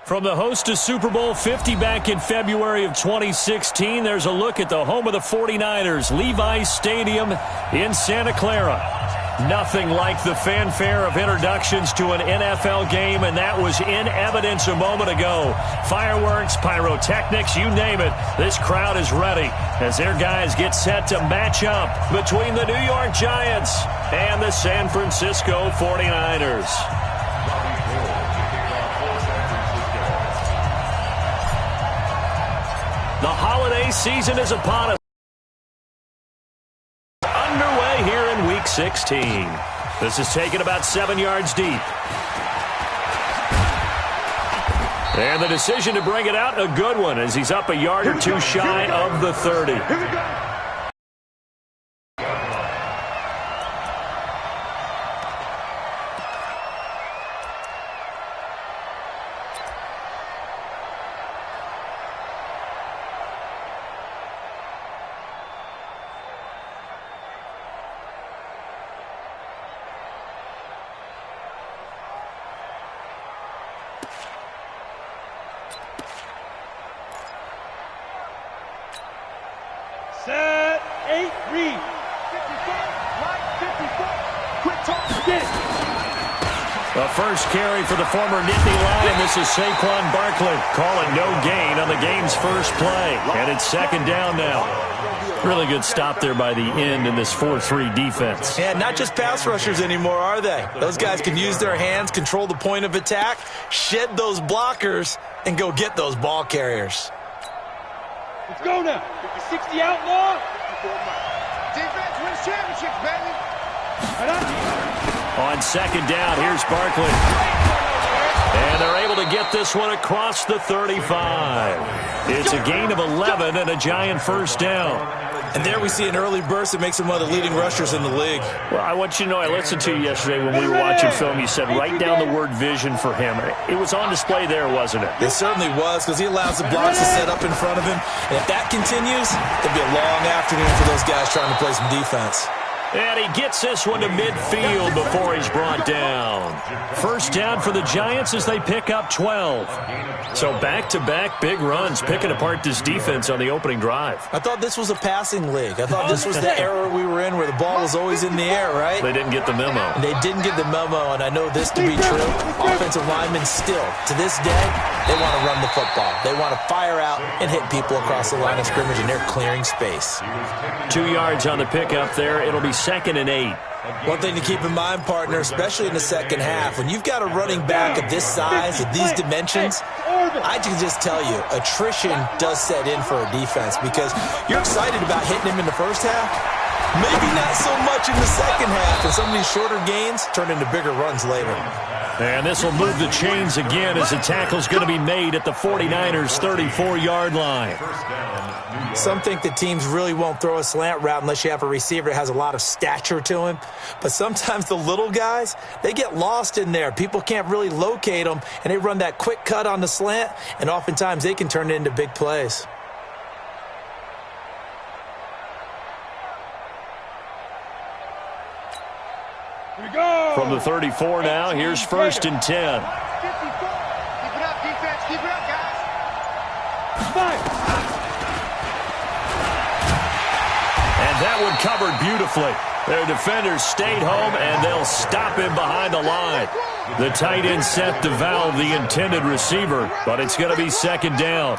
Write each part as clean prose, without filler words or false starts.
From the host to Super Bowl 50 back in February of 2016, there's a look at the home of the 49ers, Levi's Stadium in Santa Clara. Nothing like the fanfare of introductions to an NFL game, and that was in evidence a moment ago. Fireworks, pyrotechnics, you name it. This crowd is ready as their guys get set to match up between the New York Giants and the San Francisco 49ers. The holiday season is upon us. Underway here in Week 16. This is taken about 7 yards deep. And the decision to bring it out, a good one, as he's up a yard or two shy of the 30. Here we go. Set, 8, read. 54, right, 54. Quick toss, get it. The first carry for the former Nittany Lion. This is Saquon Barkley calling no gain on the game's first play. And it's second down now. Really good stop there by the end in this 4-3 defense. Yeah, not just pass rushers anymore, are they? Those guys can use their hands, control the point of attack, shed those blockers, and go get those ball carriers. Let's go now. 60 outlaw. Defense wins championships, baby. On second down, here's Barkley. And they're able to get this one across the 35. It's a gain of 11 and a Giant first down. And there we see an early burst that makes him one of the leading rushers in the league. Well, I want you to know, I listened to you yesterday when we were watching film. You said write down the word vision for him. It was on display there, wasn't it? It certainly was, because he allows the blocks to set up in front of him. And if that continues, it'll be a long afternoon for those guys trying to play some defense. And he gets this one to midfield before he's brought down. First down for the Giants as they pick up 12. So back-to-back big runs, picking apart this defense on the opening drive. I thought this was a passing league. I thought this was the era we were in where the ball was always in the air, right? They didn't get the memo. And they didn't get the memo, and I know this to be true. Offensive linemen still, to this day, they want to run the football. They want to fire out and hit people across the line of scrimmage, and they're clearing space. 2 yards on the pickup there. It'll be 2nd and 8. One thing to keep in mind, partner, especially in the second half, when you've got a running back of this size, of these dimensions, I can just tell you, attrition does set in for a defense because you're excited about hitting him in the first half. Maybe not so much in the second half, and some of these shorter gains turn into bigger runs later. And this will move the chains again as the tackle's going to be made at the 49ers' 34-yard line. Some think that teams really won't throw a slant route unless you have a receiver that has a lot of stature to him. But sometimes the little guys, they get lost in there. People can't really locate them, and they run that quick cut on the slant, and oftentimes they can turn it into big plays. Here we go. From the 34 now, here's 1st and 10. 54. Keep it up, defense. Keep it up, guys. Fire. And that one covered beautifully. Their defenders stayed home, and they'll stop him behind the line. The tight end set to valve the intended receiver, but it's going to be 2nd down.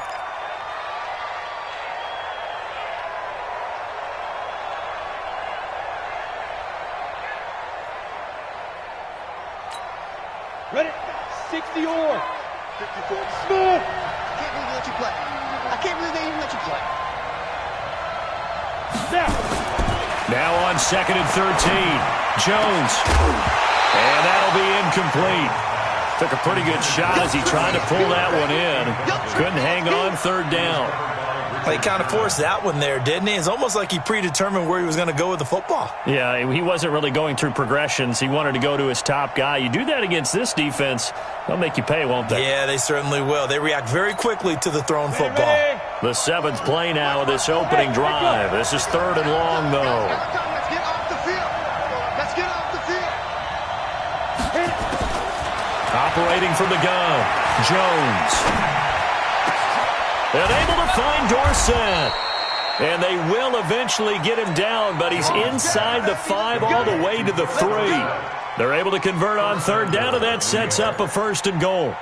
Ready? 60 or 54. smooth. I can't believe they let you play. I can't believe they even let you play. Now on 2nd and 13. Jones. And that'll be incomplete. Took a pretty good shot as he tried to pull that one in. Couldn't hang on 3rd down. He kind of forced that one there, didn't he? It's almost like he predetermined where he was going to go with the football. Yeah, he wasn't really going through progressions. He wanted to go to his top guy. You do that against this defense, they'll make you pay, won't they? Yeah, they certainly will. They react very quickly to the thrown football. The 7th play now of this opening drive. This is 3rd and long, though. Let's get off the field. Let's get off the field. Separating from the gun, Jones. And able to find Dorsett. And they will eventually get him down, but he's inside the 5 all the way to the 3. They're able to convert on third down, and that sets up a 1st and goal.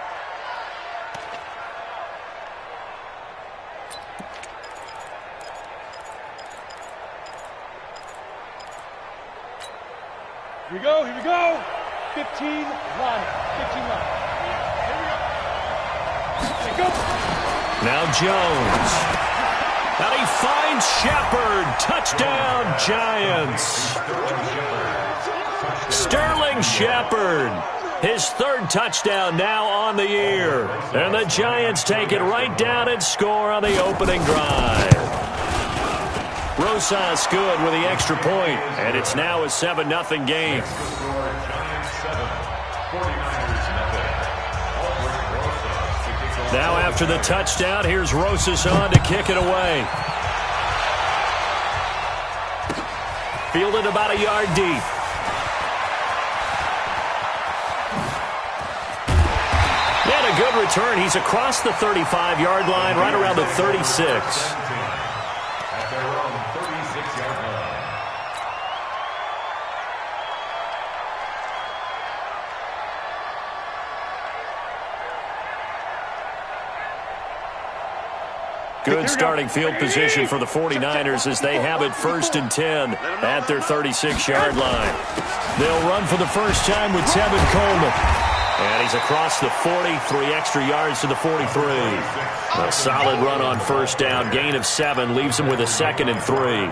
Here we go, here we go. 15 line. 15 line. Here we go. Now Jones. And he finds Shepard. Touchdown, Giants. Sterling Shepard. His 3rd touchdown now on the year. And the Giants take it right down and score on the opening drive. Rosas good with the extra point, and it's now a 7-0 game. Now after the touchdown, here's Rosas on to kick it away. Fielded about a yard deep. And a good return. He's across the 35-yard line, right around the 36. Good starting field position for the 49ers as they have it 1st and 10 at their 36-yard line. They'll run for the first time with Tevin Coleman. And he's across the 40, 3 extra yards to the 43. A solid run on first down, gain of 7, leaves him with a 2nd and 3.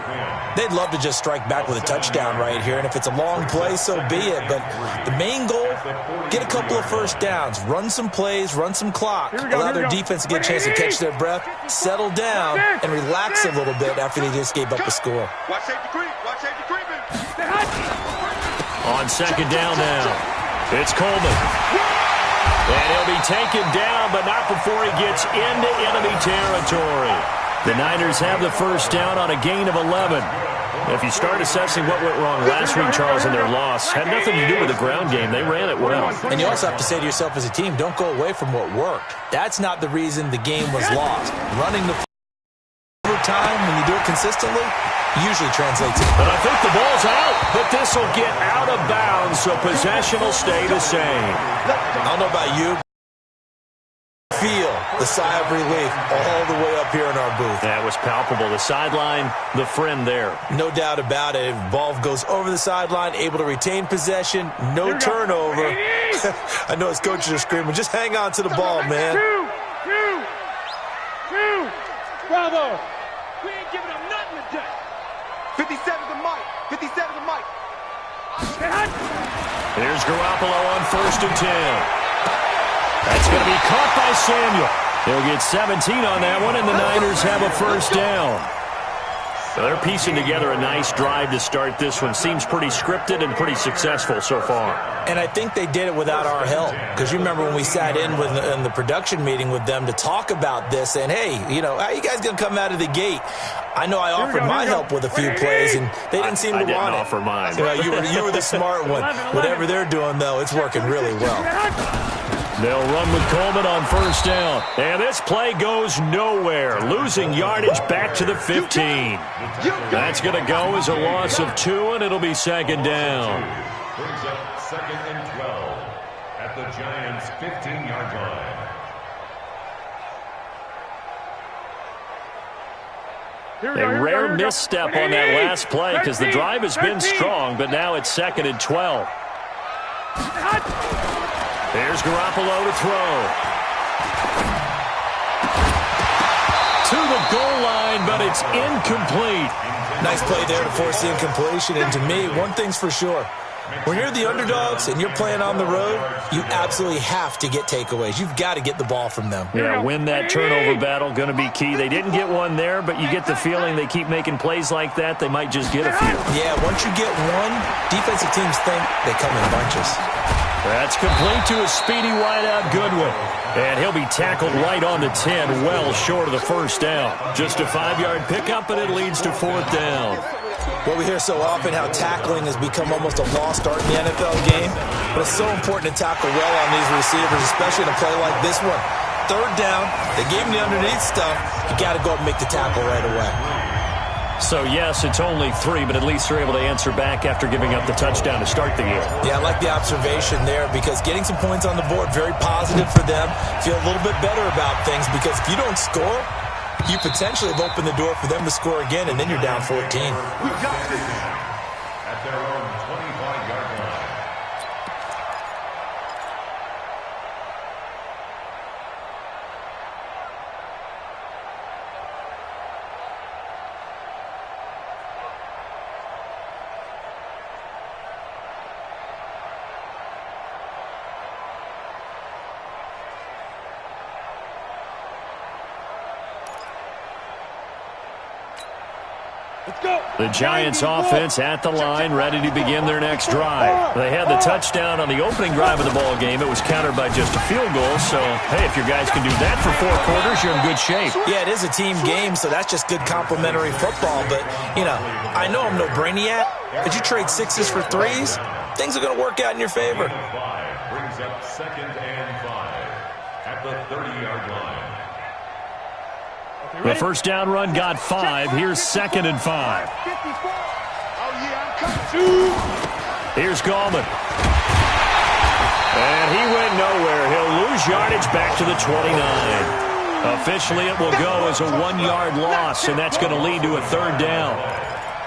They'd love to just strike back with a touchdown right here, and if it's a long play, so be it. But the main goal, get a couple of first downs, run some plays, run some clock, allow their defense to get a chance to catch their breath, settle down, and relax a little bit after they just gave up a score. Watch safety creep. Watch safety creeping. On 2nd down now. It's Coleman. And he'll be taken down, but not before he gets into enemy territory. The Niners have the first down on a gain of 11. If you start assessing what went wrong last week, Charles, in their loss, had nothing to do with the ground game. They ran it well. And you also have to say to yourself as a team, don't go away from what worked. That's not the reason the game was lost. Running the time when you do it consistently usually translates it. But I think the ball's out, but this will get out of bounds, so possession will stay the same. I don't know about you. Feel the sigh of relief all the way up here in our booth. That was palpable. The sideline, the friend there. No doubt about it. Ball goes over the sideline, able to retain possession, no turnover. I know his coaches are screaming, just hang on to the ball, man. Two. Bravo. We ain't giving up nothing today. 57 to Mike. 57 to Mike. Here's Garoppolo on 1st and 10. That's going to be caught by Samuel. He'll get 17 on that one, and the Niners have a first down. So they're piecing together a nice drive to start this one. Seems pretty scripted and pretty successful so far. And I think they did it without our help. Because you remember when we sat in the production meeting with them to talk about this, and hey, you know, how you guys going to come out of the gate? I know I offered my help with a few plays, and they didn't seem to want it. I didn't offer mine. You were the smart one. Whatever they're doing, though, it's working really well. They'll run with Coleman on first down. And this play goes nowhere. Losing yardage back to the 15. That's going to go as a loss of 2, and it'll be 2nd down. Brings up 2nd and 12 at the Giants' 15-yard line. A rare misstep on that last play because the drive has been strong, but now it's 2nd and 12. Here's Garoppolo to throw. To the goal line, but it's incomplete. Nice play there to force the incompletion. And to me, one thing's for sure. When you're the underdogs and you're playing on the road, you absolutely have to get takeaways. You've got to get the ball from them. Yeah, win that turnover battle, going to be key. They didn't get one there, but you get the feeling they keep making plays like that, they might just get a few. Yeah, once you get one, defensive teams think they come in bunches. That's complete to a speedy wideout Goodwin. And he'll be tackled right on the 10, well short of the first down. Just a 5-yard pickup, and it leads to 4th down. Well, we hear so often how tackling has become almost a lost art in the NFL game, but it's so important to tackle well on these receivers, especially in a play like this one. Third down, they gave him the underneath stuff. You got to go up and make the tackle right away. So, yes, it's only 3, but at least they're able to answer back after giving up the touchdown to start the game. Yeah, I like the observation there because getting some points on the board, very positive for them. Feel a little bit better about things because if you don't score, you potentially have opened the door for them to score again, and then you're down 14. We got this at their own 25-yard line. The Giants offense at the line, ready to begin their next drive. They had the touchdown on the opening drive of the ball game. It was countered by just a field goal. So, hey, if your guys can do that for 4 quarters, you're in good shape. Yeah, it is a team game, so that's just good complimentary football. But, you know, I know I'm no brainiac, but you trade 6s for 3s, things are going to work out in your favor. 5 brings up 2nd and 5 at the 30-yard line. The first down run got 5. Here's 2nd and 5. Oh, yeah, I'm coming. Here's Gallman. And he went nowhere. He'll lose yardage back to the 29. Officially, it will go as a 1-yard loss, and that's going to lead to a 3rd down.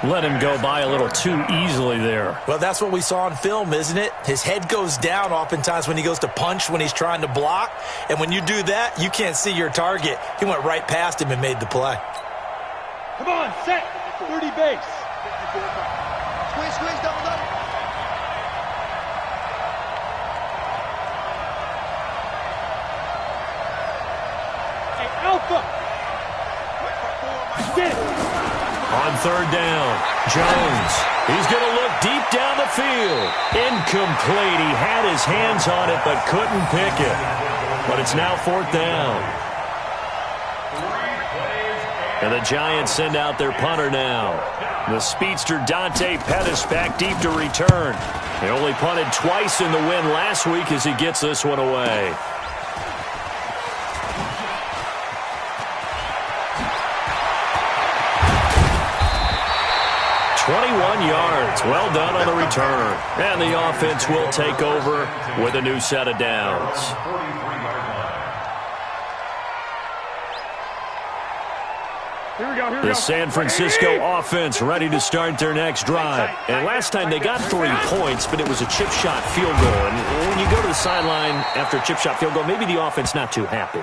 Let him go by a little too easily there. Well, that's what we saw on film, isn't it? His head goes down oftentimes when he goes to punch, when he's trying to block. And when you do that, you can't see your target. He went right past him and made the play. Come on, set. 30 base. Squeeze, double. Hey, Alpha. Get it. On 3rd down, Jones. He's going to look deep down the field. Incomplete. He had his hands on it but couldn't pick it. But it's now 4th down. And the Giants send out their punter now. The speedster Dante Pettis back deep to return. They only punted twice in the win last week as he gets this one away. 21 yards. Well done on the return. And the offense will take over with a new set of downs. Here we go. The San Francisco offense ready to start their next drive. And last time they got 3 points, but it was a chip shot field goal. And when you go to the sideline after a chip shot field goal, maybe the offense not too happy.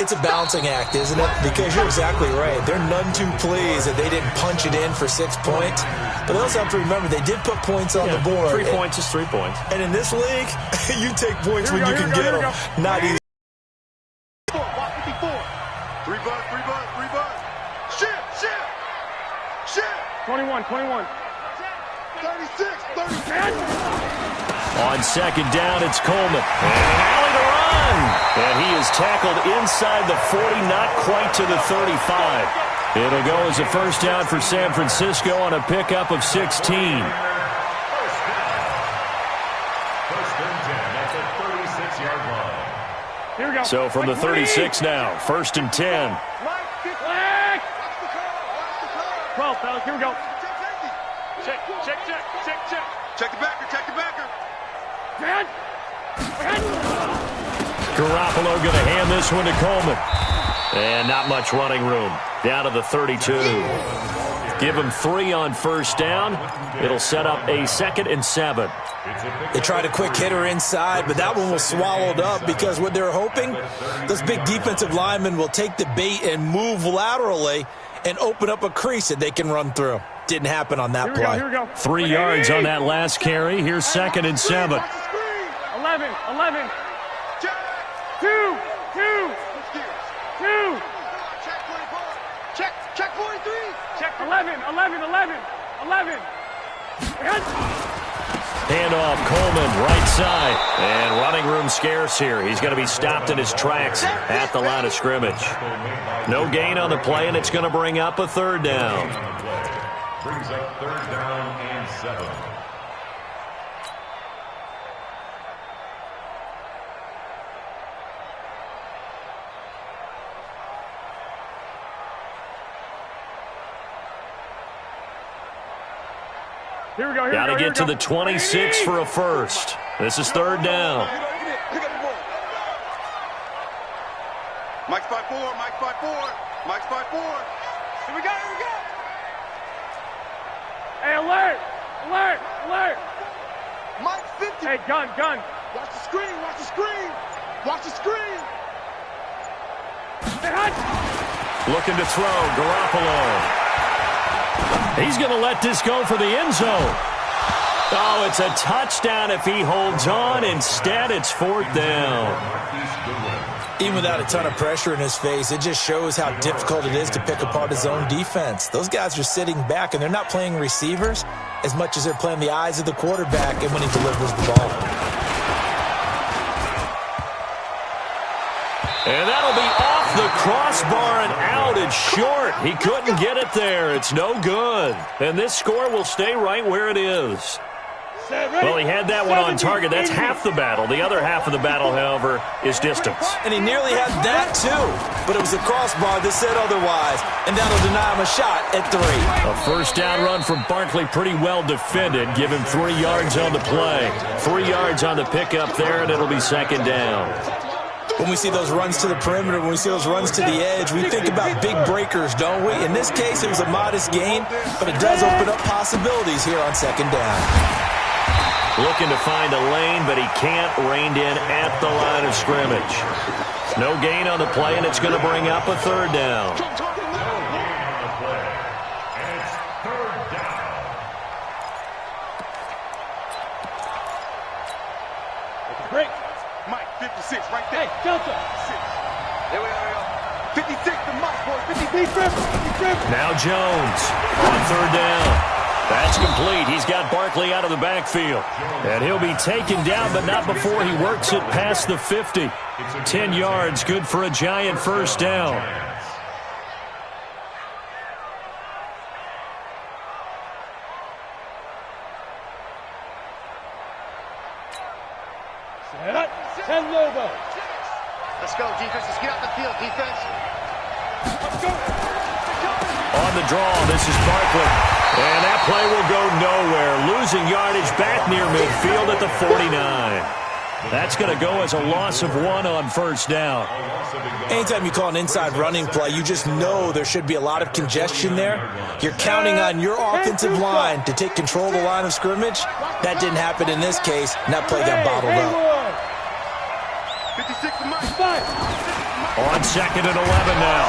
It's a balancing act, isn't it? Because you're exactly right. They're none too pleased that they didn't punch it in for 6 points. But they also have to remember they did put points on the board. 3 points is 3 points. And in this league, you take points when you can get them. Not easy. 3 bud. Shit. 21. 36. On 2nd down, it's Coleman. And an alley to run. And he is tackled inside the 40, not quite to the 35. It'll go as a first down for San Francisco on a pickup of 16. First and 10 at the 36-yard line. Here we go. So from the 36 now, 1st and 10. 12, fellas. Here we go. Check. Check the backer. Garoppolo going to hand this one to Coleman. And not much running room. Down to the 32. Give him 3 on first down. It'll set up a 2nd and 7. They tried a quick hitter inside, but that one was swallowed up because what they're hoping, those big defensive linemen will take the bait and move laterally and open up a crease that they can run through. Didn't happen on that play. Here we go. 3 yards on that last carry. Here's 2nd and 7. 11. 2. Check 43. Check 11. Handoff, Coleman, right side. And running room scarce here. He's going to be stopped in his tracks at the line of scrimmage. No gain on the play, and it's going to bring up a 3rd down. brings up 3rd down and 7. Here we go. Got to get to the 26 for a first. This is 3rd down. Mike's 5-4, Mike's 5-4, Mike's 5-4. Here we go, here we go. Hey, alert! Alert! Alert! Mike's 50. Hey, gun! Watch the screen, watch the screen. Watch the screen. Hey, hut! Looking to throw, Garoppolo. He's going to let this go for the end zone. Oh, it's a touchdown if he holds on. Instead, it's 4th down. Even without a ton of pressure in his face, it just shows how difficult it is to pick apart his own defense. Those guys are sitting back, and they're not playing receivers as much as they're playing the eyes of the quarterback and when he delivers the ball. And that'll be off the crossbar and out. It's short. He couldn't get it there. It's no good. And this score will stay right where it is. Well, he had that one on target. That's half the battle. The other half of the battle, however, is distance. And he nearly had that, too. But it was a crossbar that said otherwise. And that'll deny him a shot at 3. A first down run from Barkley, pretty well defended. Give him 3 yards on the play. 3 yards on the pickup there, and it'll be 2nd down. When we see those runs to the perimeter, when we see those runs to the edge, we think about big breakers, don't we? In this case, it was a modest gain, but it does open up possibilities here on 2nd down. Looking to find a lane, but he can't. Reined in at the line of scrimmage. No gain on the play, and it's going to bring up a 3rd down. No gain on the play. And it's 3rd down. Break. Mike, 56, right there. Hey, Delta. 6. There we go. 56 to Mike, boy. 50 Now Jones on 3rd down. That's complete. He's got Barkley out of the backfield. And he'll be taken down, but not before he works it past the 50. 10 yards, good for a Giant first down. Set up. 10 Lobo. Let's go, defense. Let's get out the field, defense. Let's go. On the draw, this is Barkley. And that play will go nowhere. Losing yardage back near midfield at the 49. That's going to go as a loss of 1 on first down. Anytime you call an inside running play, you just know there should be a lot of congestion there. You're counting on your offensive line to take control of the line of scrimmage. That didn't happen in this case, and that play got bottled up. 56 to Mike. On 2nd and 11 now.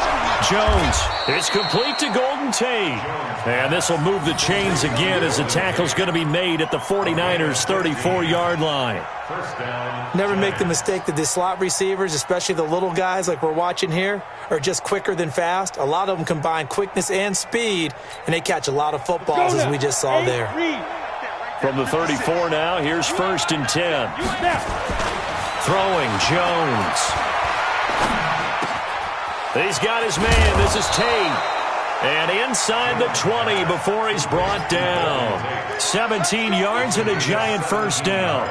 Jones, it's complete to Golden Tate. And this will move the chains again as the tackle's going to be made at the 49ers' 34-yard line. First down. Never make the mistake that the slot receivers, especially the little guys like we're watching here, are just quicker than fast. A lot of them combine quickness and speed, and they catch a lot of footballs as we just saw there. From the 34 now, here's 1st and 10. Throwing Jones. He's got his man. This is Tate. And inside the 20 before he's brought down. 17 yards and a Giant first down.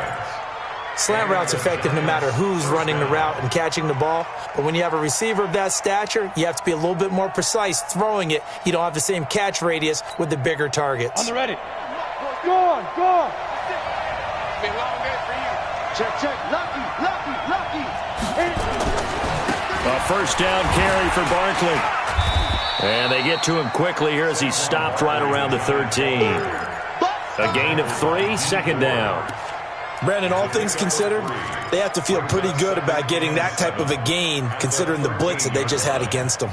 Slant route's effective no matter who's running the route and catching the ball. But when you have a receiver of that stature, you have to be a little bit more precise throwing it. You don't have the same catch radius with the bigger targets. On the ready. Go on. Been a long day for you. Check. Lucky. A first down carry for Barkley. And they get to him quickly here as he's stopped right around the 13. A gain of 3, 2nd down. Brandon, all things considered, they have to feel pretty good about getting that type of a gain considering the blitz that they just had against them.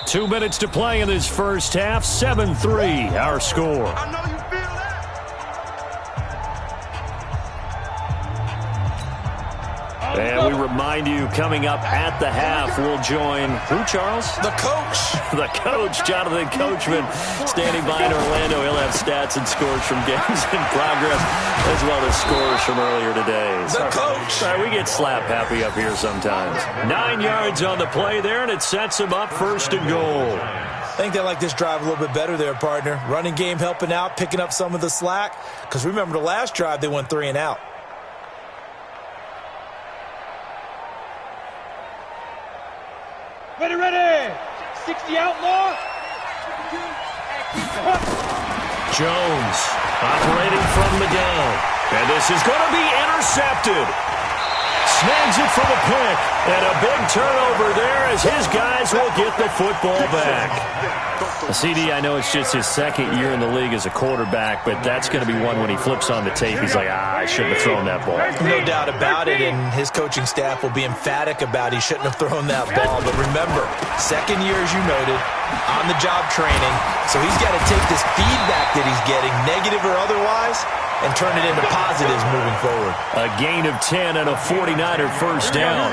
Two minutes to play in this first half. 7-3, our score. I know you feel that. And we remind you, coming up at the half, we'll join who, Charles? The coach. The coach, Jonathan Coachman, standing by in Orlando. He'll have stats and scores from games in progress, as well as scores from earlier today. The coach. All right, we get slap happy up here sometimes. 9 yards on the play there, and it sets him up 1st and goal. I think they like this drive a little bit better there, partner. Running game helping out, picking up some of the slack. Because remember, the last drive, they went 3 and out. Ready, ready. 60 outlaw. Jones operating from the gun. And this is going to be intercepted. Snags it for the pick. And a big turnover there as his guys will get the football back. CD, I know it's just his 2nd year in the league as a quarterback, but that's going to be one when he flips on the tape. He's like, I shouldn't have thrown that ball. No doubt about it, and his coaching staff will be emphatic about he shouldn't have thrown that ball. But remember, 2nd year, as you noted, on-the-job training, so he's got to take this feedback that he's getting, negative or otherwise, and turn it into positives moving forward. A gain of 10 and a 49er first down.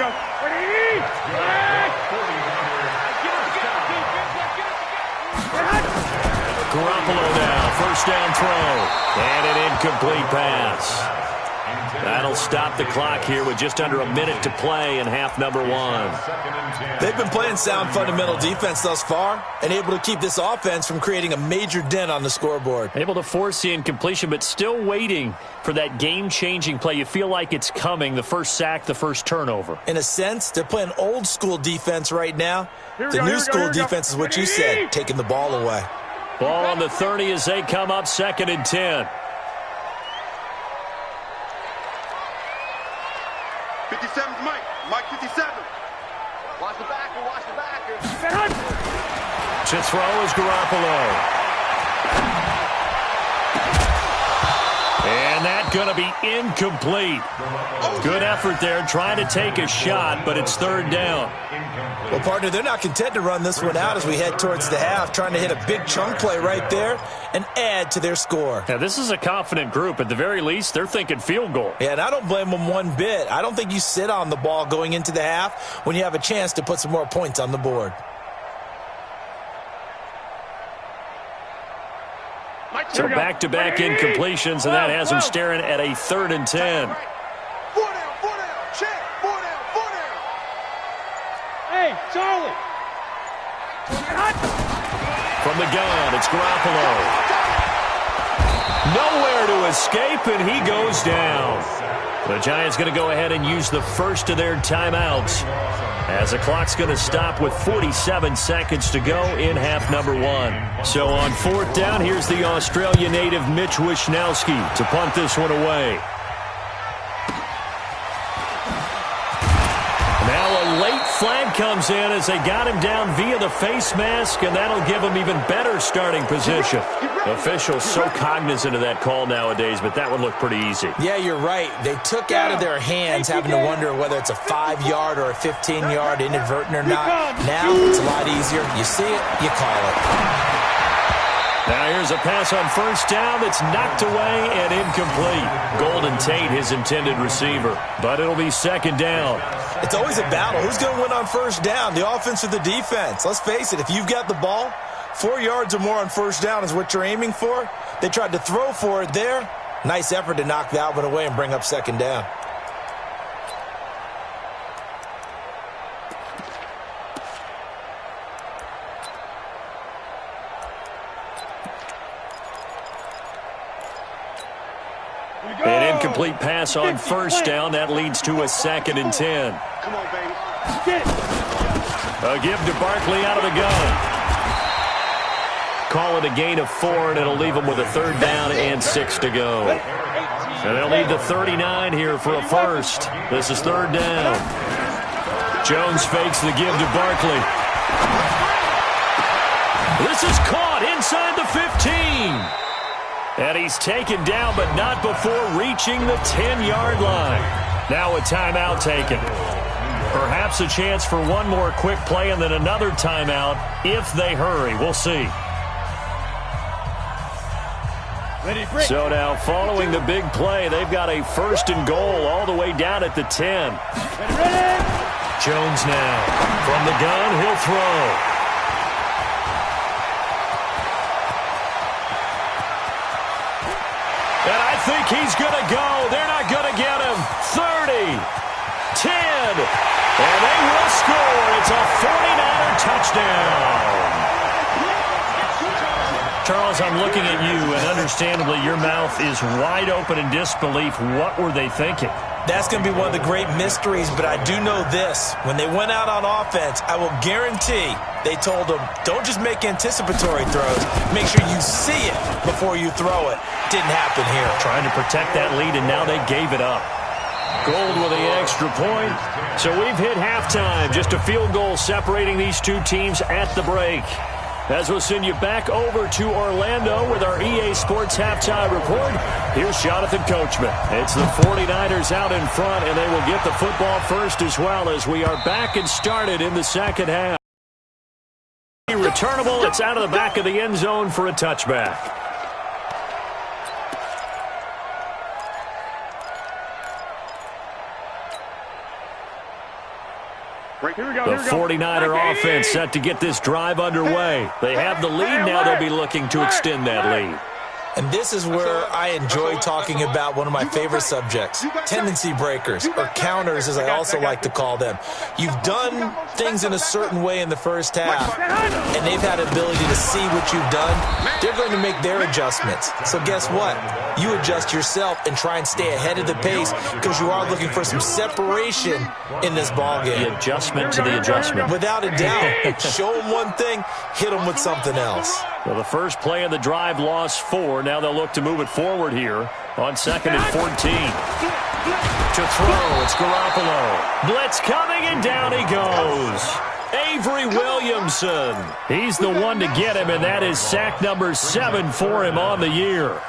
Garoppolo now, first down throw, and an incomplete pass. That'll stop the clock here with just under a minute to play in half number 1. They've been playing sound fundamental defense thus far and able to keep this offense from creating a major dent on the scoreboard. Able to force the incompletion, but still waiting for that game-changing play. You feel like it's coming, the first sack, the first turnover. In a sense, they're playing old-school defense right now. The new-school defense is what you said, taking the ball away. Ball on the 30 as they come up 2nd and 10. 57's Mike. Mike 57. Watch the backer. To throw is Garoppolo. And that's going to be incomplete. Good effort there, trying to take a shot, but it's 3rd down. Well, partner, they're not content to run this one out as we head towards the half, trying to hit a big chunk play right there and add to their score. Now, this is a confident group. At the very least, they're thinking field goal. Yeah, and I don't blame them one bit. I don't think you sit on the ball going into the half when you have a chance to put some more points on the board. So back-to-back incompletions, and that has him staring at a 3rd and 10. 4 down, check, 4 down. Hey, Charlie. From the gun, it's Garoppolo. Nowhere to escape, and he goes down. The Giants going to go ahead and use the first of their timeouts as the clock's going to stop with 47 seconds to go in half number 1. So on 4th down, here's the Australia native Mitch Wishnowsky to punt this one away. Late flag comes in as they got him down via the face mask, and that'll give him even better starting position. Officials so cognizant of that call nowadays, but that would look pretty easy. Yeah, you're right. They took out of their hands having to wonder whether it's a 5-yard or a 15-yard inadvertent or not. Now it's a lot easier. You see it, you call it. Now here's a pass on first down that's knocked away and incomplete. Golden Tate, his intended receiver, but it'll be 2nd down. It's always a battle. Who's going to win on first down, the offense or the defense? Let's face it, if you've got the ball, 4 yards or more on first down is what you're aiming for. They tried to throw for it there. Nice effort to knock that one away and bring up 2nd down. An incomplete pass on first down. That leads to a 2nd and 10. Come on, baby. A give to Barkley out of the gun. Call it a gain of 4, and it'll leave them with a 3rd down and 6 to go. And they'll need the 39 here for a first. This is 3rd down. Jones fakes the give to Barkley. This is caught inside the 15. And he's taken down, but not before reaching the 10-yard line. Now a timeout taken. Perhaps a chance for one more quick play and then another timeout if they hurry. We'll see. So now following the big play, they've got a 1st and goal all the way down at the 10. Jones now from the gun, he'll throw. And I think he's going to go. They're not going to get him. 30, 10, and they will score. It's a 49er touchdown. Charles, I'm looking at you, and understandably your mouth is wide open in disbelief. What were they thinking? That's going to be one of the great mysteries, but I do know this. When they went out on offense, I will guarantee they told them, don't just make anticipatory throws. Make sure you see it before you throw it. Didn't happen here. Trying to protect that lead, and now they gave it up. Gold with the extra point. So we've hit halftime. Just a field goal separating these two teams at the break. As we'll send you back over to Orlando with our EA Sports Halftime Report, here's Jonathan Coachman. It's the 49ers out in front, and they will get the football first as well as we are back and started in the second half. Returnable, it's out of the back of the end zone for a touchback. The 49er offense set to get this drive underway. They have the lead now. They'll be looking to extend that lead. And this is where I enjoy talking about one of my favorite subjects, tendency breakers, or counters as I also like to call them. You've done things in a certain way in the first half, and they've had ability to see what you've done. They're going to make their adjustments. So guess what? You adjust yourself and try and stay ahead of the pace because you are looking for some separation in this ballgame. The adjustment to the adjustment. Without a doubt. Show them one thing, hit them with something else. Well, the first play of the drive lost 4. Now they'll look to move it forward here on 2nd and 14. To throw, it's Garoppolo. Blitz coming, and down he goes. Avery Williamson. He's the one to get him, and that is sack number 7 for him on the year.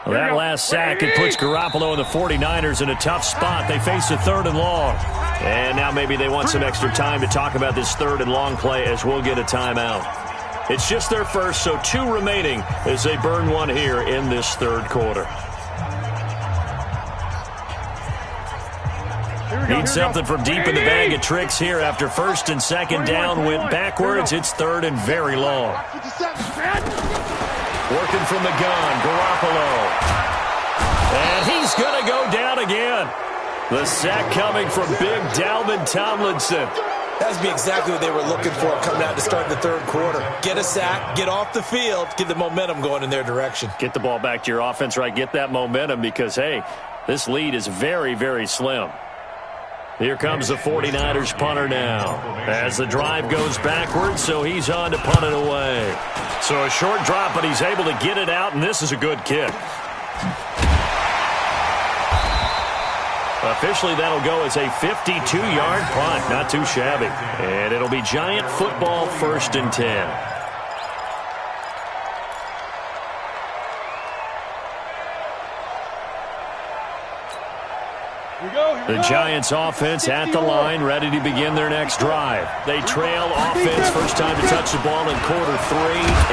Well, that last sack, it puts Garoppolo and the 49ers in a tough spot. They face a 3rd and long. And now maybe they want some extra time to talk about this 3rd and long play as we'll get a timeout. It's just their first, so 2 remaining as they burn one here in this 3rd quarter. Need something from deep in the bag of tricks here after 1st and 2nd down went backwards. It's 3rd and very long. Working from the gun, Garoppolo. And he's going to go down again. The sack coming from big Dalvin Tomlinson. That would be exactly what they were looking for coming out to start the 3rd quarter. Get a sack, get off the field, get the momentum going in their direction. Get the ball back to your offense, right? Get that momentum because, hey, this lead is very, very slim. Here comes the 49ers punter now as the drive goes backwards, so he's on to punt it away. So a short drop, but he's able to get it out, and this is a good kick. Officially, that'll go as a 52-yard punt. Not too shabby. And it'll be Giant football 1st and 10. The Giants offense at the line, ready to begin their next drive. They trail offense, first time to touch the ball in quarter 3,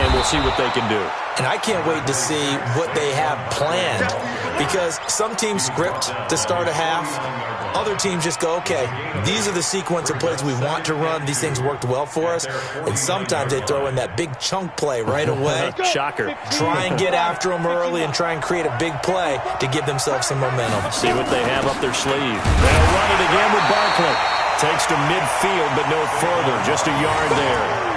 and we'll see what they can do. And I can't wait to see what they have planned because some teams script to start a half. Other teams just go, okay, these are the sequence of plays we want to run. These things worked well for us. And sometimes they throw in that big chunk play right away. Shocker. Try and get after them early and try and create a big play to give themselves some momentum. See what they have up their sleeve. They'll run it again with Barkley. Takes to midfield, but no further. Just a yard there.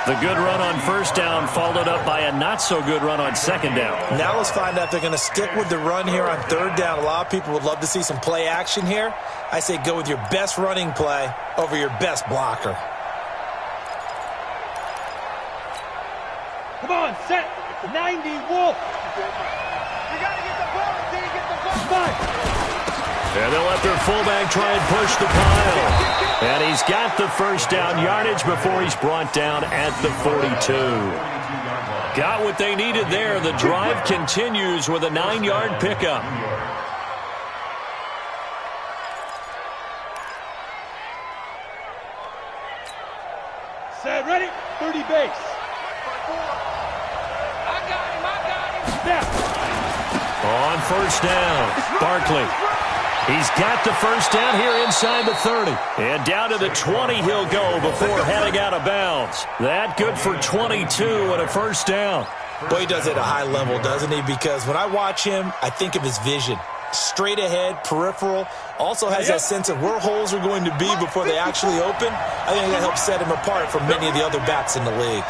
The good run on 1st down followed up by a not-so-good run on 2nd down. Now let's find out if they're going to stick with the run here on 3rd down. A lot of people would love to see some play action here. I say go with your best running play over your best blocker. Come on, set. 90 Wolf. gotta get the ball until you get the ball. And they'll let their fullback try and push the pile. And he's got the first down yardage before he's brought down at the 42. Got what they needed there. The drive continues with a 9-yard pickup. Set, ready, 30 base. I got him. Snap. On first down, Barkley. He's got the first down here inside the 30. And down to the 20 he'll go before heading out of bounds. That good for 22 and a first down. Boy, he does it at a high level, doesn't he? Because when I watch him, I think of his vision. Straight ahead, peripheral, also has that sense of where holes are going to be before they actually open. I think that helps set him apart from many of the other backs in the league.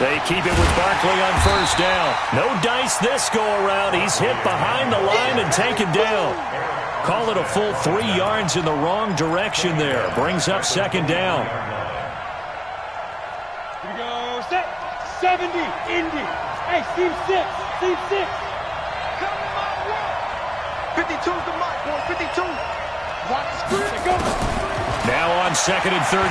They keep it with Barkley on first down. No dice this go-around. He's hit behind the line and taken down. Call it a full 3 yards in the wrong direction there. Brings up second down. Here we go, set, 70, Indy. Hey, seam 6, seam 6. Come to my way. 52's the mark, boy, 52. Watch the screen, go. Now on second and 13.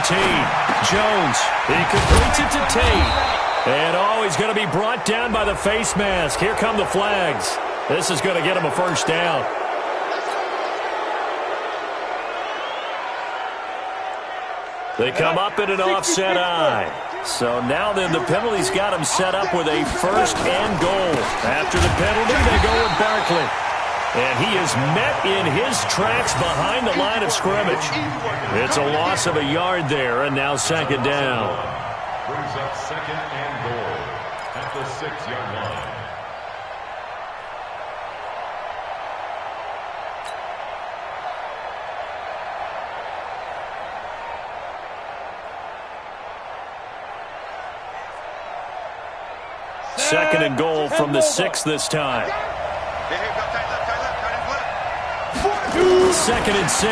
Jones, he completes it to Tate. And he's going to be brought down by the face mask. Here come the flags. This is going to get him a first down. They come up in an offset eye. So now then the penalty's got him set up with a first and goal. After the penalty, they go with Barkley. And he is met in his tracks behind the line of scrimmage. It's a loss of a yard there, and now second down. Brings up second and goal at the 6-yard line. Second and goal from the 6 this time. Second and 6.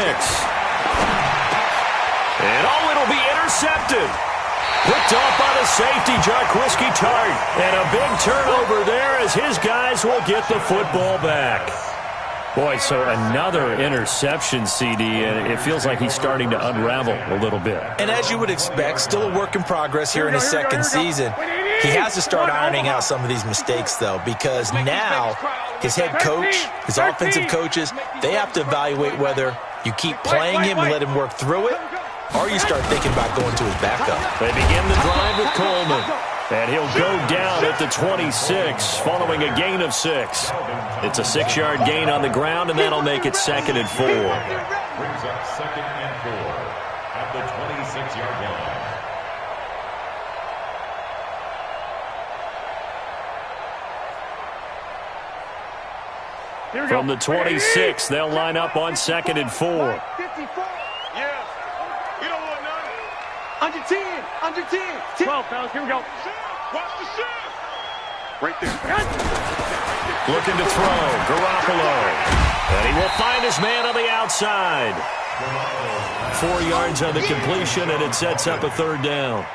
And it'll be intercepted. Picked off by the safety, Jarquiski Tart. And a big turnover there as his guys will get the football back. Boy, so another interception, CD, and it feels like he's starting to unravel a little bit. And as you would expect, still a work in progress here in his second season. He has to start ironing out some of these mistakes, though, because now his head coach, his offensive coaches, they have to evaluate whether you keep playing him and let him work through it, or you start thinking about going to his backup. They begin the drive with Coleman. And he'll go down at the 26 following a gain of 6. It's a 6-yard gain on the ground, and that'll make it second and 4. Brings up second and 4 at the 26-yard line. From the 26, they'll line up on second and 4. Yeah. You don't want none. Under 10. Under 10. 12, fellas. Here we go. Watch the shift. Right there. Looking to throw. Garoppolo. And he will find his man on the outside. 4 yards on the completion, and it sets up a third down.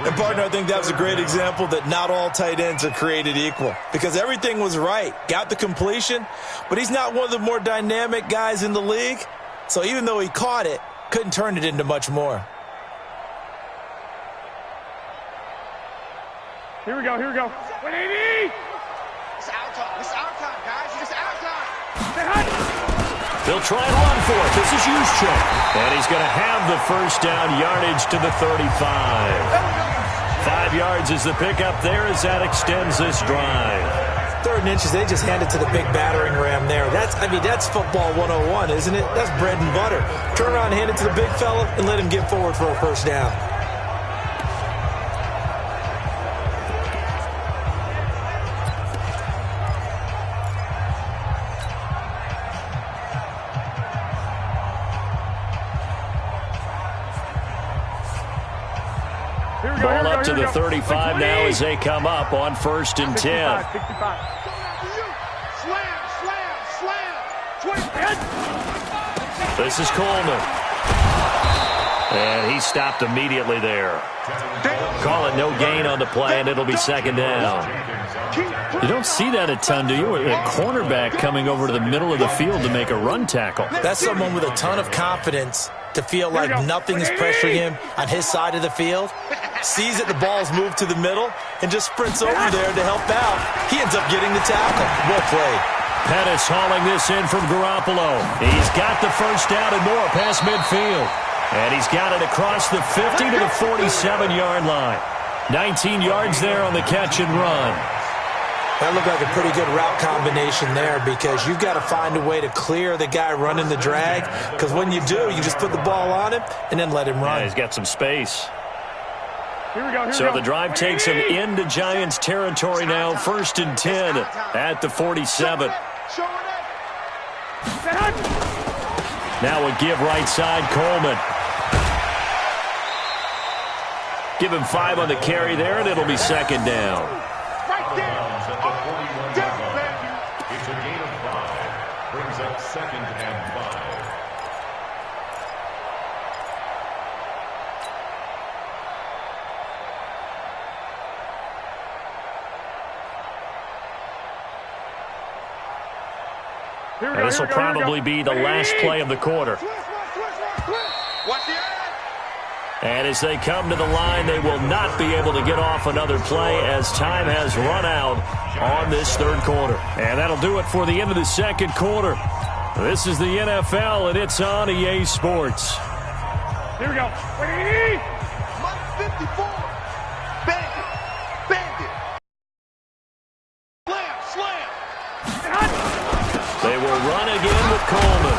And, partner, I think that was a great example that not all tight ends are created equal, because everything was right. Got the completion, but he's not one of the more dynamic guys in the league. So even though he caught it, couldn't turn it into much more. Here we go. Here we go. 180. It's our time. It's our time, guys. It's our time. Say hi. They'll try and run for it. This is Juszczyk. And he's going to have the first down yardage to the 35. 5 yards is the pickup there as that extends this drive. 3rd and inches, they just hand it to the big battering ram there. That's football 101, isn't it? That's bread and butter. Turn around, hand it to the big fella, and let him get forward for a first down. Ball up to the 35 now as they come up on 1st and 10. 65. Slam, slam, slam. 20. This is Coleman. And he stopped immediately there. Call it no gain on the play, and it'll be second down. You don't see that a ton, do you? A cornerback coming over to the middle of the field to make a run tackle. That's someone with a ton of confidence to feel like nothing is pressuring him on his side of the field. Sees that the ball's moved to the middle and just sprints over there to help out. He ends up getting the tackle. Well played. Pettis hauling this in from Garoppolo. He's got the first down and more past midfield. And he's got it across the 50 to the 47-yard line. 19 yards there on the catch and run. That looked like a pretty good route combination there because you've got to find a way to clear the guy running the drag, because when you do, you just put the ball on him and then let him run. Yeah, he's got some space. So the drive takes him into Giants territory now. 1st and 10 at the 47. Now a give right side, Coleman. Give him 5 on the carry there, and it'll be second down. Right there. It's a gain of 5. Brings up 2nd and 5. And this will probably be the last play of the quarter. And as they come to the line, they will not be able to get off another play as time has run out on this third quarter. And that'll do it for the end of the second quarter. This is the NFL, and it's on EA Sports. Here we go. Mike 54. Bandit. Bandit. Slam. They will run again with Coleman.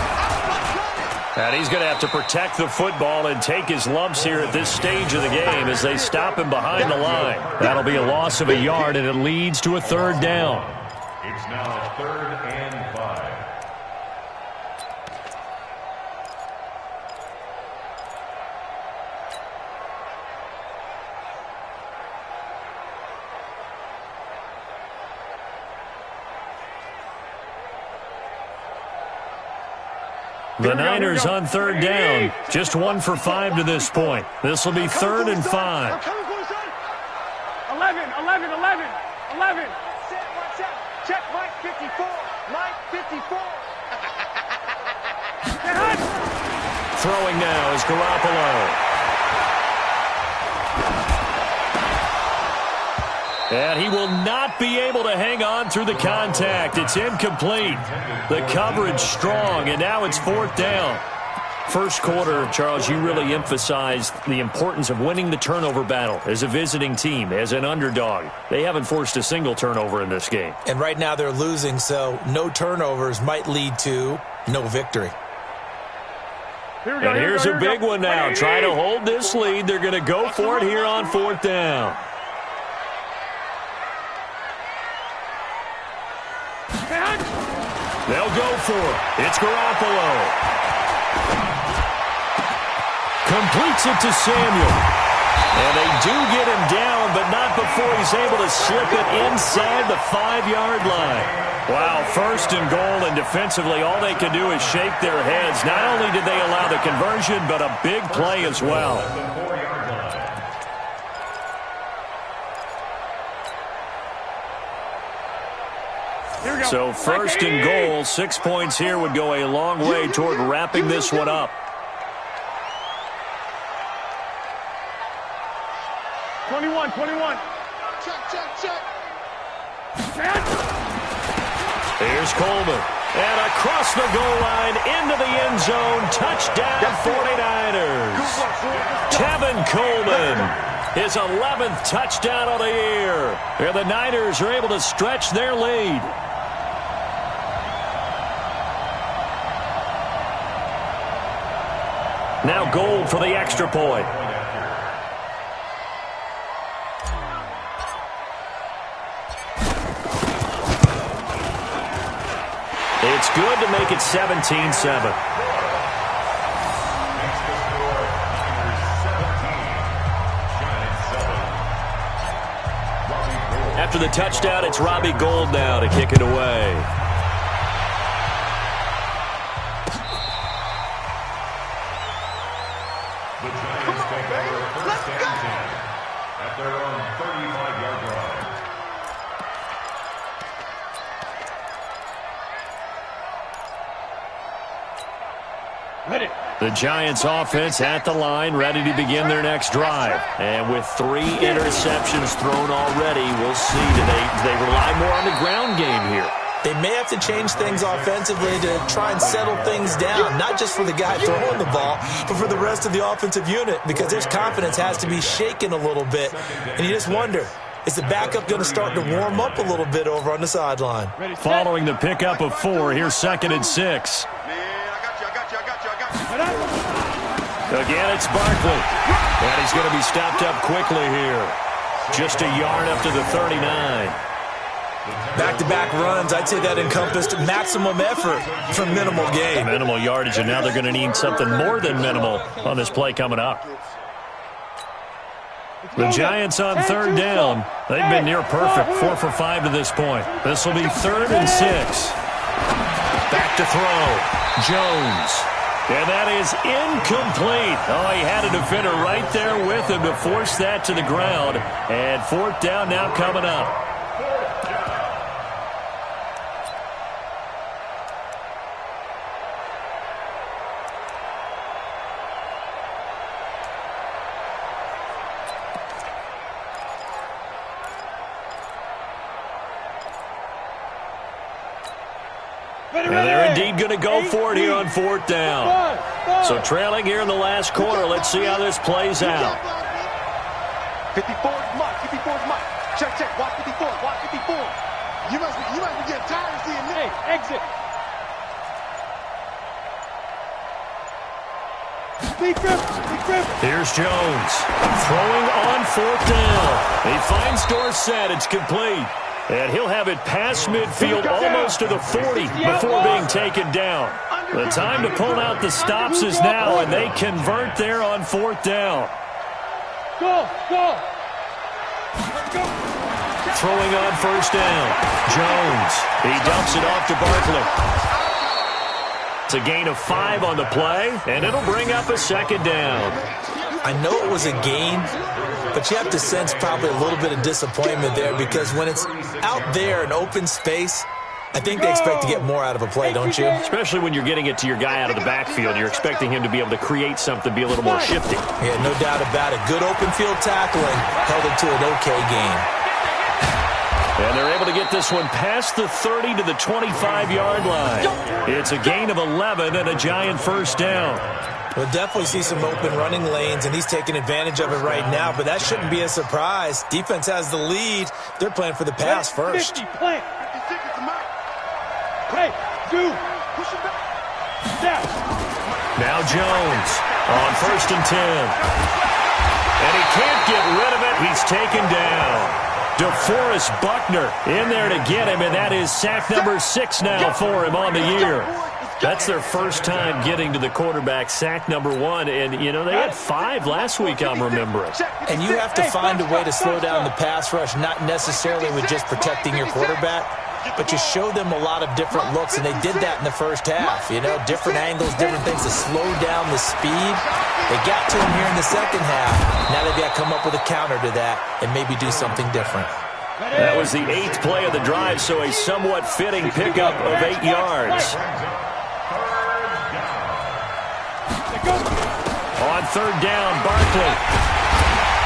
And he's going to have to protect the football and take his lumps here at this stage of the game as they stop him behind the line. That'll be a loss of a yard, and it leads to a third down. It's now 3rd and 5. The Niners on third down. Just 1 for 5 to this point. This will be 3rd and 5. 11. Check Mike 54. Mike 54. Throwing now is Garoppolo. And he will not be able to hang on through the contact. It's incomplete. The coverage strong, and now it's 4th down. First quarter, Charles, you really emphasized the importance of winning the turnover battle as a visiting team, as an underdog. They haven't forced a single turnover in this game. And right now they're losing, so no turnovers might lead to no victory. And here's a big one now. Trying to hold this lead. They're going to go for it here on 4th down. They'll go for it. It's Garoppolo. Completes it to Samuel. And they do get him down, but not before he's able to slip it inside the 5-yard line. Wow, 1st and goal, and defensively all they can do is shake their heads. Not only did they allow the conversion, but a big play as well. So 1st and goal, 6 points here would go a long way toward wrapping this one up. 21. Check. Here's Coleman. And across the goal line into the end zone. Touchdown 49ers. Tevin Coleman. His 11th touchdown of the year. And the Niners are able to stretch their lead. Now Gold for the extra point. It's good to make it 17-7. After the touchdown, it's Robbie Gould now to kick it away. The play cover first and 10 at their own 35-yard line. The Giants offense at the line, ready to begin their next drive. And with 3 interceptions thrown already, we'll see. Do they rely more on the ground game here? They may have to change things offensively to try and settle things down, not just for the guy throwing the ball, but for the rest of the offensive unit, because their confidence has to be shaken a little bit. And you just wonder, is the backup going to start to warm up a little bit over on the sideline? Following the pickup of 4, here's 2nd and 6. Again, it's Barkley. And he's going to be stopped up quickly here. Just a yard up to the 39. Back-to-back runs, I'd say that encompassed maximum effort for minimal gain. Minimal yardage, and now they're going to need something more than minimal on this play coming up. The Giants on 3rd down. They've been near perfect, 4 for 5 to this point. This will be 3rd and 6. Back to throw. Jones. And that is incomplete. Oh, he had a defender right there with him to force that to the ground. And 4th down now coming up. And they're indeed going to go for it here on 4th down. So trailing here in the last quarter. Let's see how this plays out. 54 is Mike. 54 is Mike. Check, check. Watch 54. Watch 54. You must be getting tired of seeing me. Exit. Here's Jones. Throwing on 4th down. He finds Dorsett. It's complete. And he'll have it past midfield almost to the 40 before being taken down. The time to pull out the stops is now, and they convert there on 4th down. Go! Throwing on 1st down. Jones. He dumps it off to Barkley. It's a gain of 5 on the play, and it'll bring up a 2nd down. I know it was a gain, but you have to sense probably a little bit of disappointment there, because when it's out there in open space, I think they expect to get more out of a play, don't you? Especially when you're getting it to your guy out of the backfield. You're expecting him to be able to create something, be a little more shifty. Yeah, no doubt about it. Good open field tackling held it to an okay gain. And they're able to get this one past the 30 to the 25-yard line. It's a gain of 11 and a Giant 1st down. We'll definitely see some open running lanes, and he's taking advantage of it right now, but that shouldn't be a surprise. Defense has the lead. They're playing for the pass first. 50, plant. Hey, do. Push it back. Down. Now Jones on 1st and 10. And he can't get rid of it. He's taken down. DeForest Buckner in there to get him, and that is sack number 6 now for him on the year. That's their first time getting to the quarterback, sack number 1. And, you know, they had 5 last week, I'm remembering. And you have to find a way to slow down the pass rush, not necessarily with just protecting your quarterback, but you show them a lot of different looks, and they did that in the first half. You know, different angles, different things to slow down the speed. They got to him here in the second half. Now they've got to come up with a counter to that and maybe do something different. That was the 8th play of the drive, so a somewhat fitting pickup of 8 yards. On 3rd down, Barkley.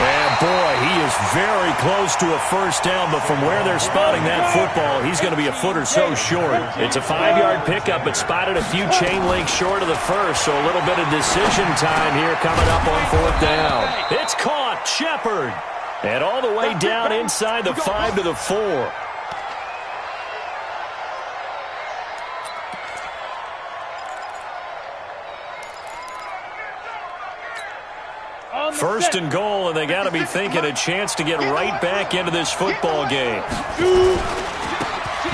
And, boy, he is very close to a 1st down, but from where they're spotting that football, he's going to be a foot or so short. It's a 5-yard pickup, but spotted a few chain links short of the 1st, so a little bit of decision time here coming up on 4th down. It's caught. Shepard. And all the way down inside the 5 to the 4. First and goal, and they got to be thinking a chance to get right back into this football game.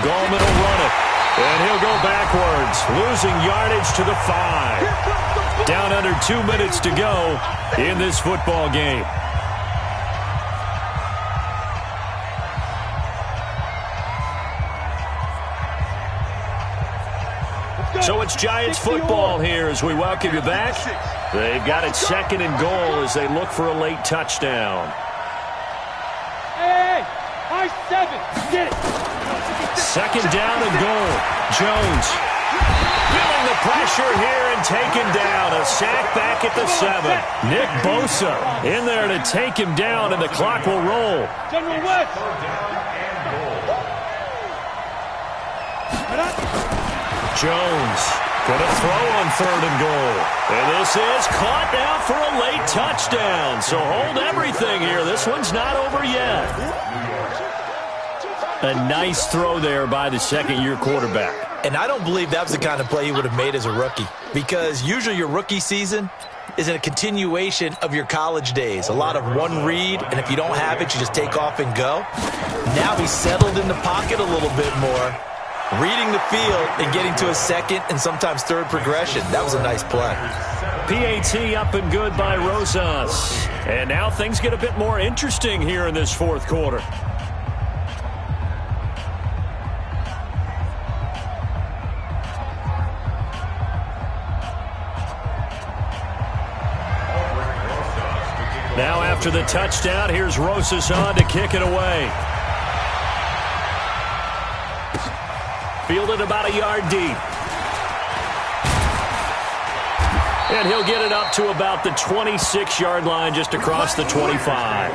Gallman will run it, and he'll go backwards, losing yardage to the 5. Down under 2 minutes to go in this football game. So it's Giants football here as we welcome you back. They've got it 2nd and goal as they look for a late touchdown. Hey, high 7. Get it. 2nd down and goal. Jones feeling the pressure here and taken down. A sack back at the 7. Nick Bosa in there to take him down, and the clock will roll. General West. Jones going to throw on 3rd and goal. And this is caught now for a late touchdown. So hold everything here. This one's not over yet. A nice throw there by the 2nd-year quarterback. And I don't believe that was the kind of play he would have made as a rookie, because usually your rookie season is in a continuation of your college days. A lot of one read, and if you don't have it, you just take off and go. Now he's settled in the pocket a little bit more, reading the field and getting to a 2nd and sometimes 3rd progression. That was a nice play. PAT up and good by Rosas. And now things get a bit more interesting here in this 4th quarter. Now after the touchdown, here's Rosas on to kick it away. Fielded about a yard deep. And he'll get it up to about the 26-yard line, just across the 25.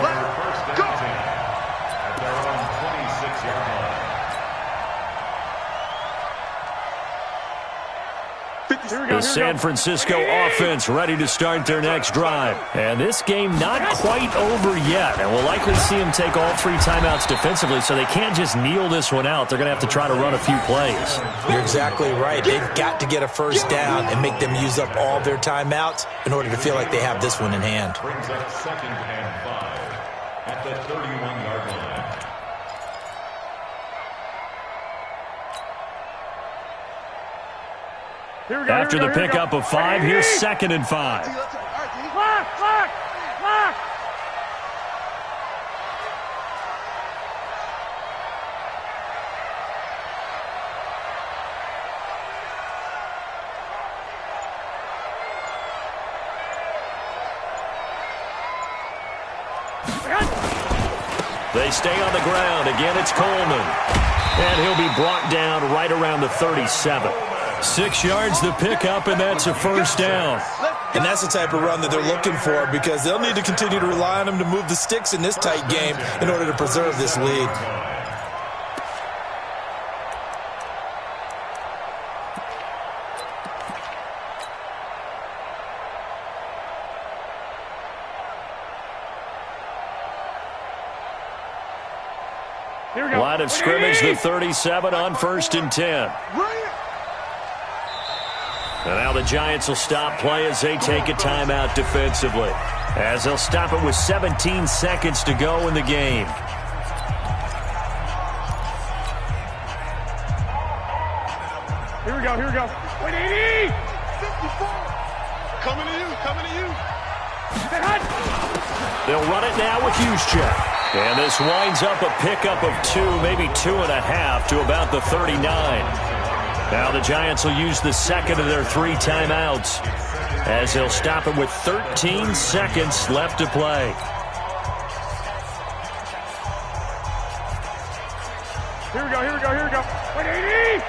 The San Francisco offense ready to start their next drive. And this game not quite over yet. And we'll likely see them take all 3 timeouts defensively, so they can't just kneel this one out. They're going to have to try to run a few plays. You're exactly right. They've got to get a 1st down and make them use up all their timeouts in order to feel like they have this one in hand. Brings up 2nd and 5 at the 31-yard line. After the pickup of 5, here's 2nd and 5. Lock. They stay on the ground. Again, it's Coleman. And he'll be brought down right around the 37. 6 yards the pickup, and that's a 1st down. And that's the type of run that they're looking for, because they'll need to continue to rely on him to move the sticks in this tight game in order to preserve this lead. Line of scrimmage, the 37 on 1st and 10. And now the Giants will stop play as they take a timeout defensively, as they'll stop it with 17 seconds to go in the game. Here we go. 180! 54! Coming to you. They'll run it now with Juszczyk. And this winds up a pickup of 2, maybe 2.5 to about the 39. Now the Giants will use the 2nd of their 3 timeouts, as they'll stop it with 13 seconds left to play. Here we go. 180!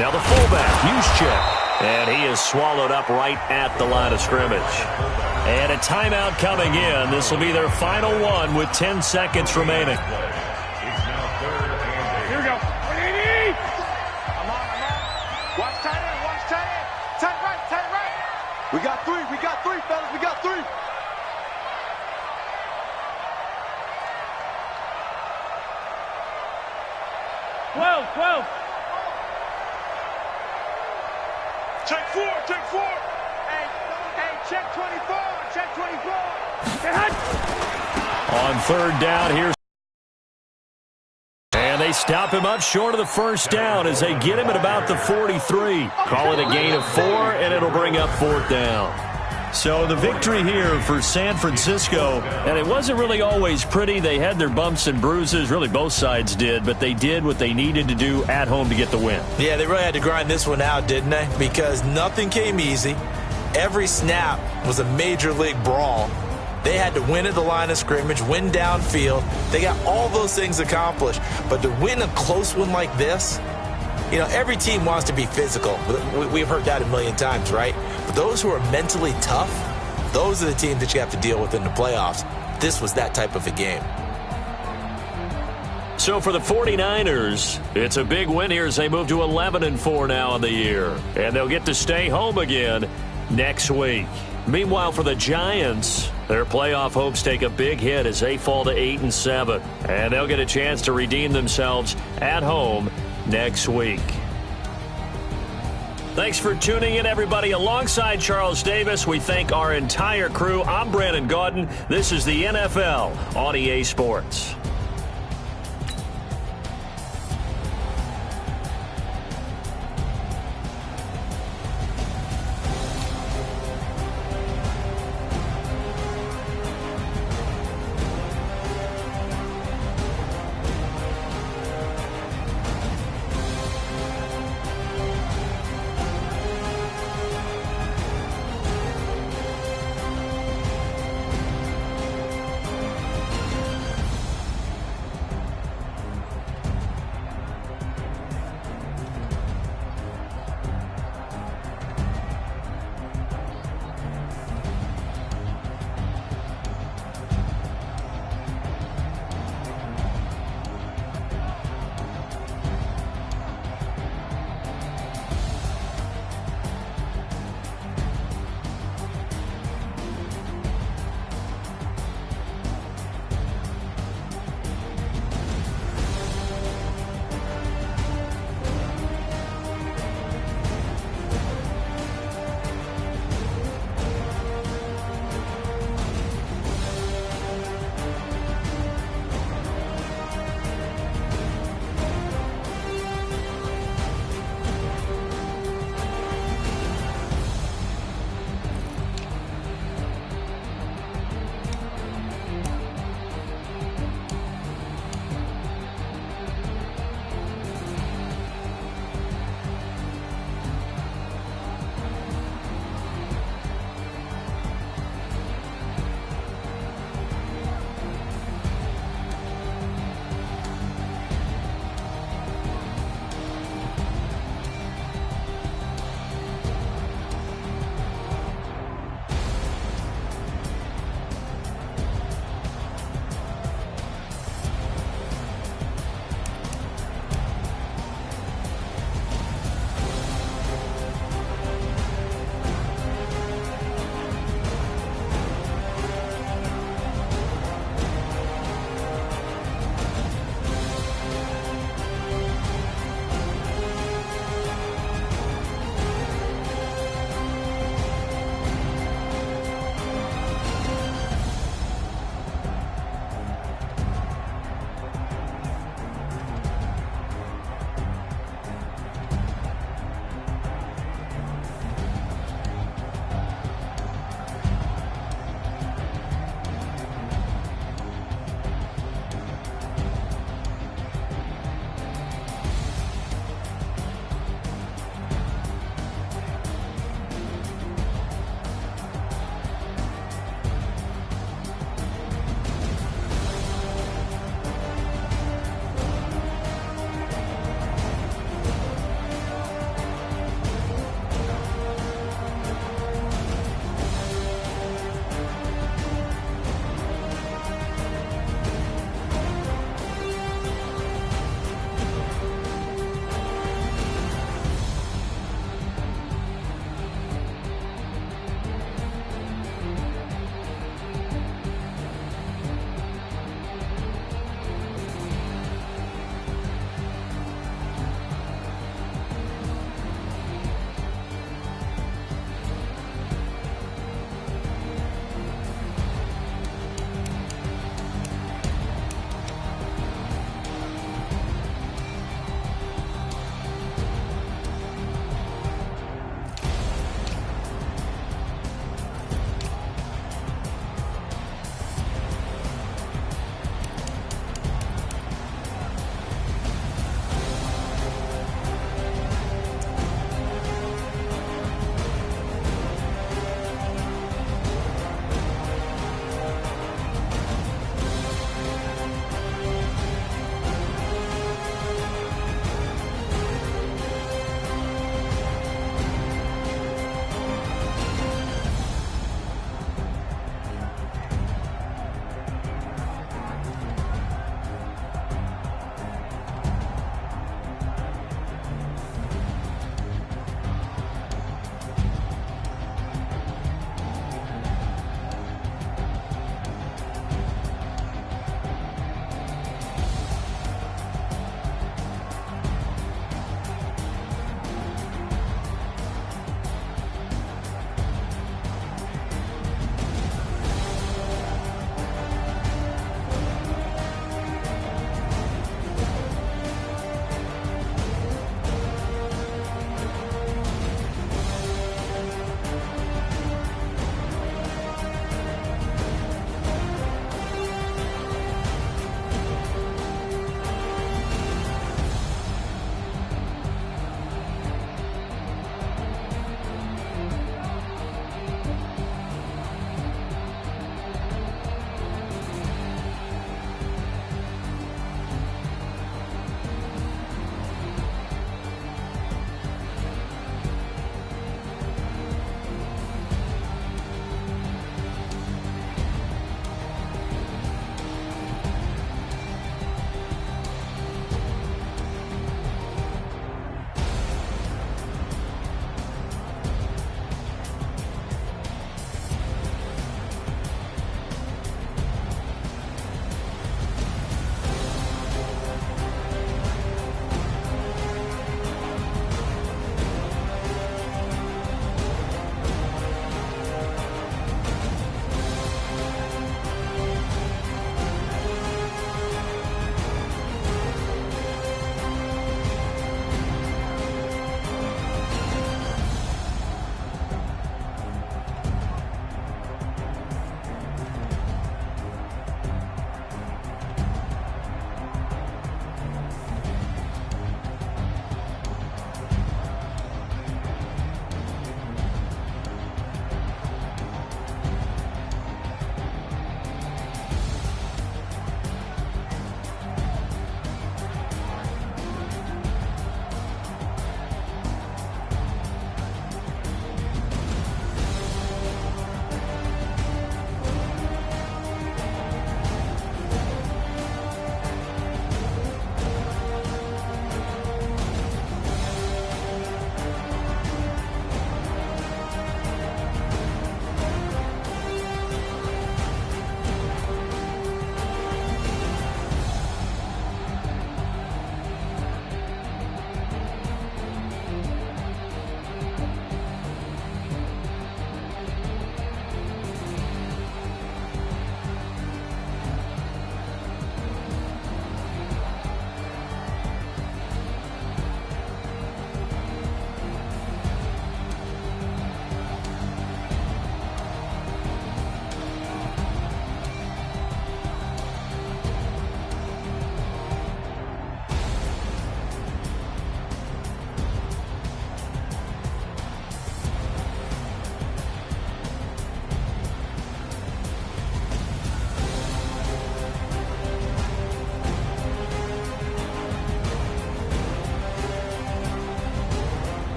Now the fullback, Juszczyk. And he is swallowed up right at the line of scrimmage. And a timeout coming in. This will be their final one with 10 seconds remaining. Here we go. 180! I'm on. Watch tight end. Tight right. We got 3, fellas. We got 3. Twelve. Check 4. Hey, check 24. On 3rd down, here's... And they stop him up short of the 1st down as they get him at about the 43. Call it a gain of 4, and it'll bring up 4th down. So the victory here for San Francisco, and it wasn't really always pretty. They had their bumps and bruises, really both sides did, but they did what they needed to do at home to get the win. Yeah, they really had to grind this one out, didn't they? Because nothing came easy. Every snap was a major league brawl. They had to win at the line of scrimmage, win downfield. They got all those things accomplished. But to win a close one like this, you know, every team wants to be physical. We've heard that a million times, right? But those who are mentally tough, those are the teams that you have to deal with in the playoffs. This was that type of a game. So for the 49ers, it's a big win here as they move to 11-4 now on the year. And they'll get to stay home again next week. Meanwhile, for the Giants, their playoff hopes take a big hit as they fall to 8-7. And they'll get a chance to redeem themselves at home next week. Thanks for tuning in, everybody. Alongside Charles Davis, we thank our entire crew. I'm Brandon Gaudin. This is the NFL on EA Sports.